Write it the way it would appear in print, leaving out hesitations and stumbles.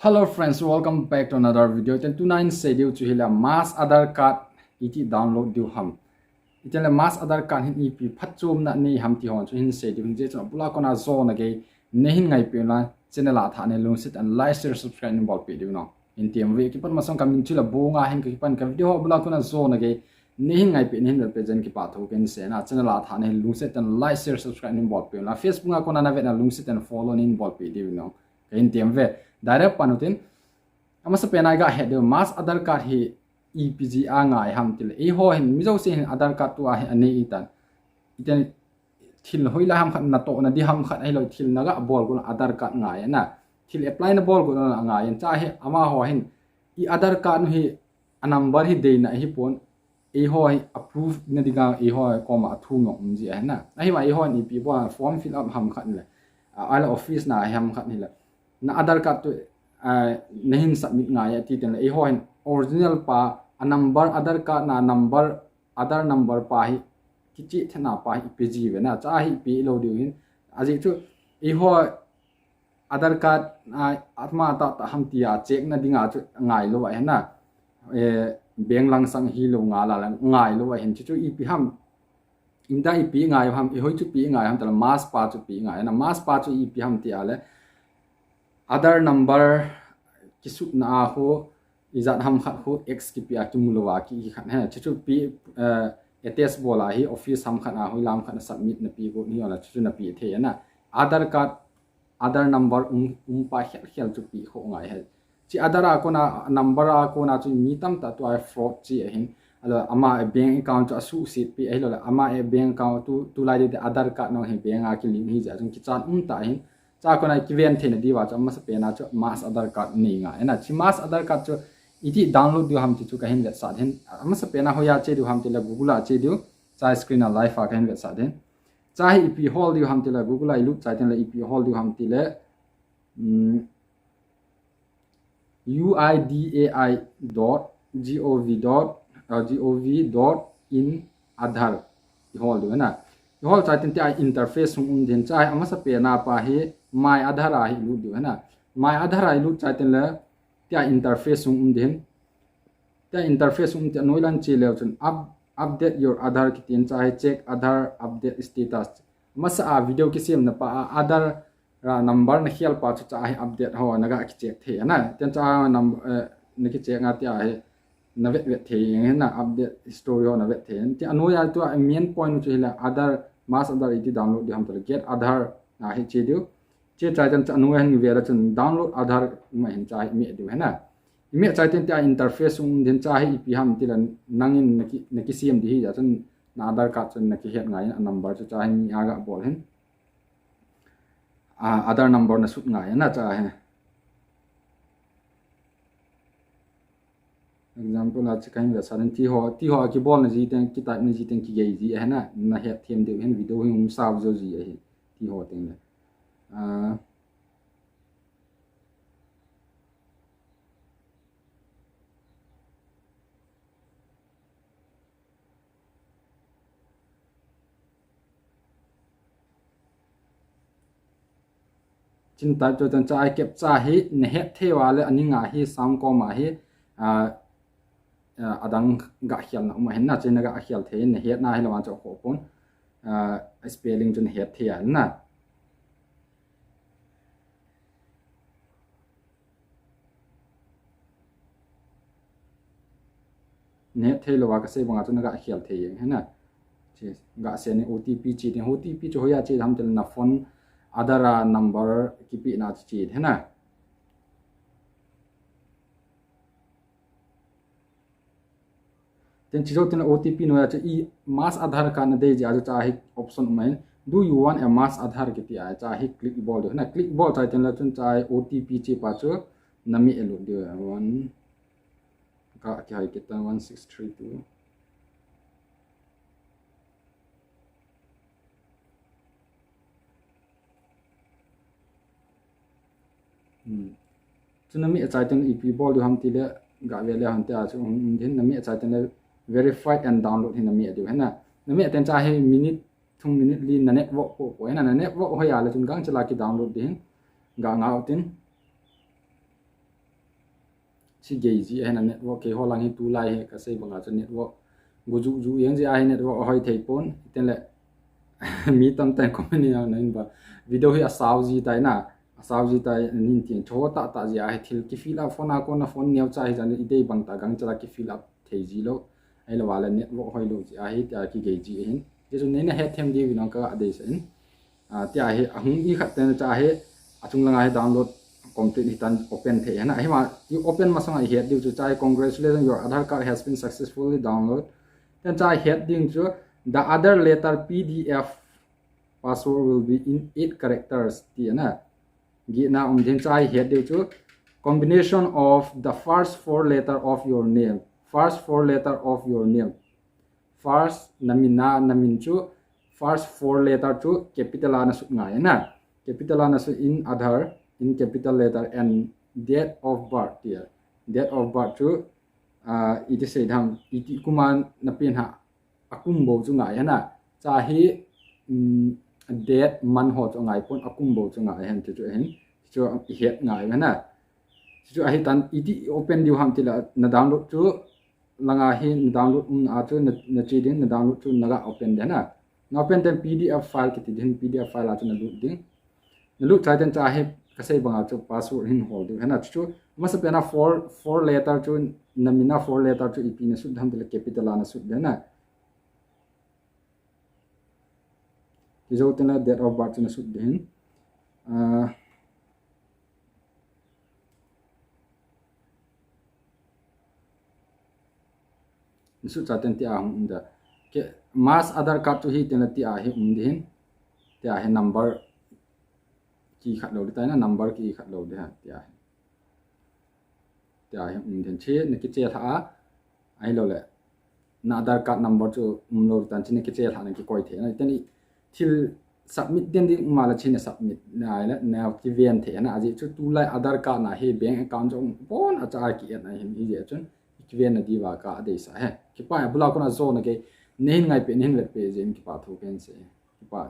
Hello friends, welcome back to another video. 29 schedule to hila Mass Adhaar Card Etih download du ham. Itela Mass Adhaar Card hin EP phatchum na ni ham ti hon so hin schedule hin je chon bula kona zo na ge ne hin ngai pe la channel a tha ne lung sit and like share subscribe ni bol pe du no. In TMV ki pan masong kamin chila bunga hin ki pan ka video bula kona zo na ge ne hin ngai pe ne hin pe jen ki pa tho ken se na channel a tha ne lung sit and like share subscribe ni bol pe la Facebook a kona na ve na lung sit and follow ni bol pe du no. In TMV direct panutin amasa penai ga head Mass Adhaar Card hi EPG angai ham til e ho hin mizo se hin Adhaar Card tu a hi ani itan iten thil hoila ham khat na to na di ham khat ai lo thil naga bol ko Adhaar Card ngai na thil apply na bol ko na ngai en cha he ama ho hin I Adhaar Card hi a number hi de na hi pon e ho hi approve na diga e ho ko ma thu ngom ji na ai ma e ho ni pi bo form fill up ham khat le ala office na ham khat ni la na Adhaar Card tu nahin submit ngaya ti ten e ho original pa a number Adhaar Card na number Adhaar number pa hi kichi thana pa hi pg ve na cha hi pi lo diu hin aji chu e ho Adhaar Card atma ta ham tia check na dinga chu ngai lo wa na beng lang sang hi lo nga la ngai lo wa hin chu e pi ham inda e pi ngai ham e hoi chu pi ngai ham ta mass pa chu pi ngai na mass pa chu e pi ham ti ale Adhaar number kisu na ho izat ham khat ho x ki pi akumulowa ki khat ha chu pi attach bola hi office ham khat na ho lam khat na submit na pi go ni ola chu na pi the na Adhaar Card Adhaar number pa khel chu pi ho ngai ha chi Adhaar ko na number ko na chu mi tam ta to fraud chi hin alo ama bank account chu asu sit pi ai lo ama bank account tu lai de Adhaar Card no hi bank a ki link hi ja chung ki chan ta hin cha ko na ki ven the na di wa cha mas pe na chu Mass Adhaar Card ni nga na chi Mass Adhaar Card chu iti download du ham ti chu ka hin le sa den mas pe na ho ya che du ham ti la Google a che du cha screen a live a ka hin le sa den cha hi ep hall du ham ti la Google a lu cha den la ep hall du ham ti le uidai.gov.in Adhaar hall du na hall cha ten ti interface sung den cha amasa pe na pa hi My Adhaar hi lu du na My Adhaar hi lu cha ten la tia interface sung den tia interface sung te noilan che le chun update your Adhaar ki tin cha check Adhaar update status masa a video ki sem na pa Adhaar ra number na khial pa chu cha hi update ho naga ki check the na ten cha number na ki check nga tia hi na vet the na update story ho na vet the ti anoya tu main point chu hila Adhaar Mass Adhaar Etih download di ham to get Adhaar na hi che diu che cha jan cha anoya hin vera chun download Adhaar ma hin cha mi diu na mi cha ten tia interface ung den cha hi pi ham ti lan nangin na ki sim di hi ja chun na Adhaar Card chun na ki het ngai number chu cha hi aga bol hin Adhaar number na sut ngai na cha he example la chikan la saran ti ho ki bol na ji ten ki ta ni ji ten ki ge ji he na he them de hen video hum saw jo ji he ti ho ten la chin ta cho tan cha kep cha hi ne he the wa le ani nga hi sam ko ma hi adang ga khial na ma hen na chen ga khial the ne he na hi lawan cha ko pon spelling chun he the ya na ne the lo wa ka se banga chun ga khial the yeng he na che ga se ni OTP chi ni OTP cho ya che ham tel na phone Adhaar number ki pi na chi he na then chizo ten OTP no ya che I Mass Adhaar Card na de ja cha hi option main do you want a Mass Adhaar ki ti a cha hi click ball na click ball cha ten la chun cha OTP chi pa chu nami elu de 1 ka ki hai kita 1632 nami cha ten ep ball du ham ti le ga ve le ham ta chu den nami cha ten verified and download hin nami adu hena nami ten cha he minute 2 minute li na network ko na network ho ya la chun gang chala ki download din ga nga utin si gei ji hen network ke holang hi tu lai he ka sei banga cha network guju ju yang ji ai network hoi thei pon ten le mi tam tan company na in ba video hi asaw ji tai na asaw ji tai nin tin tho ta ji ai thil ki fill up phone ko na phone neu cha hi jan idei bang ta gang cha ki fill up thei ji lo ai la wala network hoi lo ji ai ta ki gei ji hin je ju ne na he them di winong ka ade sen tia he ahung i khat ten cha he achung langa he download complete hitan open the na hi ma you open ma sanga he diu chu chai congratulations your Aadhaar card has been successfully download then chai heading chu the other letter PDF password will be in 8 characters ti na gi na din chai head diu chu combination of the first 4 letter of your name first 4 letter of your name first namin chu first 4 letter chu capital ana su ngai na capital ana su in Aadhaar in capital letter and date of birth here date of birth chu it is dam iti kuman na pin ha akumbo chu ngai na cha hi date man ho chu ngai pon akumbo chu ngai hen chu hen chu het ngai na chu a hi tan iti open diu ham tila na download chu langa hi download a chu na chiding na download chu naga open de na na open ten PDF file ki tin PDF file a chu na load ding na load chai ten cha he ka sei banga chu password hin hold de na chu masa pena 4 letter chu namina 4 letter chu ip na su dham de capital ana su de na tizo tena date of birth na su de hin su cha ten ti a hum da ke Mass Adhaar card chu hi ten ti a hi din ti a he number ki khat lo ta na number ki khat lo de ha ti a den che ne ki che tha ai lo le na Aadhaar card number chu lo tan che ne ki che tha na ki koi the na tani thil submit den ding ma la chine submit na na ki ven the na aji chu tu lai Aadhaar card na he bank account jong bon a cha ki na him hi je chun ki ven na diwa ka de sa he ki pa bula ko na zo na ke nehin ngai pe nehin le pe jen ki pa thu pen se ki pa